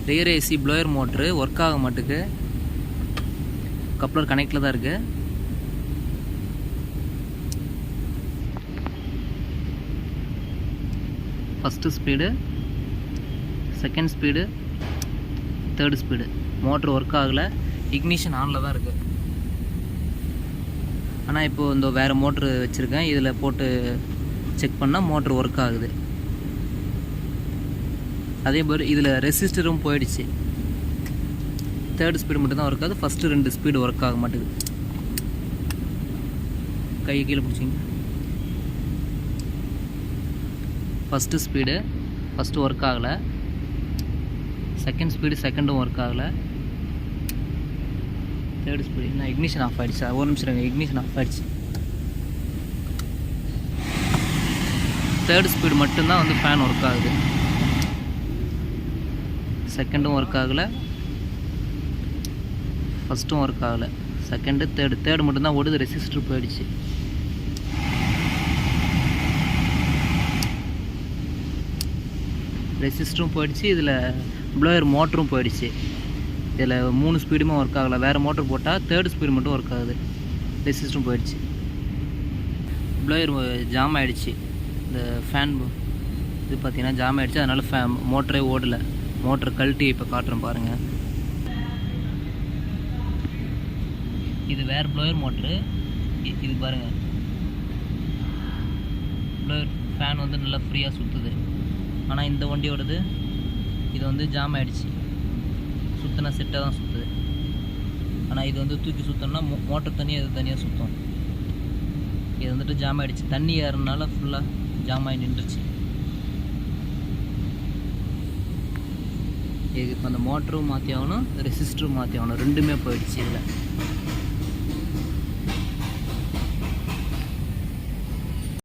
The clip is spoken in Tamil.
Rear AC blower motor work ஆக மாட்டுக்கு. கப்ளர் கனெக்டில் தான் இருக்குது. First speed, second speed, third speed. Motor work ஆகலை. இக்னிஷன் ஆனில் தான் இருக்குது. ஆனால் இப்போது இந்த வேறு மோட்ரு வச்சுருக்கேன். இதில் போட்டு செக் பண்ணால் மோட்ரு ஒர்க் ஆகுது. அதே மாதிரி இதில் ரெசிஸ்டரும் போயிடுச்சு. தேர்டு ஸ்பீடு மட்டும்தான் ஒர்க் ஆகுது. ஃபஸ்ட்டு 2 ஸ்பீடு ஒர்க் ஆக மாட்டேங்குது. கை கீழே பிடிச்சிங்க. ஃபஸ்ட்டு ஸ்பீடு ஃபஸ்ட்டு ஒர்க் ஆகலை. செகண்ட் ஸ்பீடு செகண்டும் ஒர்க் ஆகலை. தேர்டு ஸ்பீடு நான் இக்னிஷன் ஆஃப் ஆகிடுச்சு. ஒரு நிமிஷம் இருங்க. இக்னிஷன் ஆஃப் ஆகிடுச்சு. தேர்டு ஸ்பீடு மட்டும்தான் வந்து ஃபேன் ஒர்க் ஆகுது. செகண்டும் ஒர்க் ஆகலை, ஃபஸ்ட்டும் ஒர்க் ஆகலை. செகண்டு தேர்டு மட்டும்தான் ஓடுது. ரெசிஸ்டர் போயிடுச்சு. ரெசிஸ்டரும் போயிடுச்சு. இதில் ப்ளோயர் மோட்டரும் போயிடுச்சு. இதில் 3 ஸ்பீடுமே ஒர்க் ஆகலை. வேறு மோட்டர் போட்டால் தேர்டு ஸ்பீடு மட்டும் ஒர்க் ஆகுது. ரெசிஸ்டரும் போயிடுச்சு. ப்ளோயர் ஜாம் ஆகிடுச்சு. இந்த ஃபேன் இது பார்த்திங்கன்னா ஜாம் ஆகிடுச்சு. அதனால் மோட்டரே ஓடலை. மோட்டர் கழட்டி இப்போ காட்டுறேன் பாருங்கள். இது வேறு ப்ளோயர் மோட்ரு. இது பாருங்கள். ப்ளோயர் ஃபேன் வந்து நல்லா ஃப்ரீயாக சுற்றுது. ஆனால் இந்த வண்டியோடது இது வந்து ஜாம் ஆகிடுச்சு. சுற்றினா செட்டாக தான் சுற்றுது. ஆனால் இது வந்து தூக்கி சுற்றோம்னா மோட்டர் தனியாக இது தனியாக சுற்றும். இது வந்துட்டு ஜாம் ஆகிடுச்சு. தண்ணி ஏறனால ஃபுல்லாக ஜாம் ஆகி நின்றுச்சு. இப்போ அந்த மோட்டரும் மாற்றி ஆகணும், ரெசிஸ்டரும் மாற்றி ஆகணும். ரெண்டுமே போயிடுச்சு இதில்.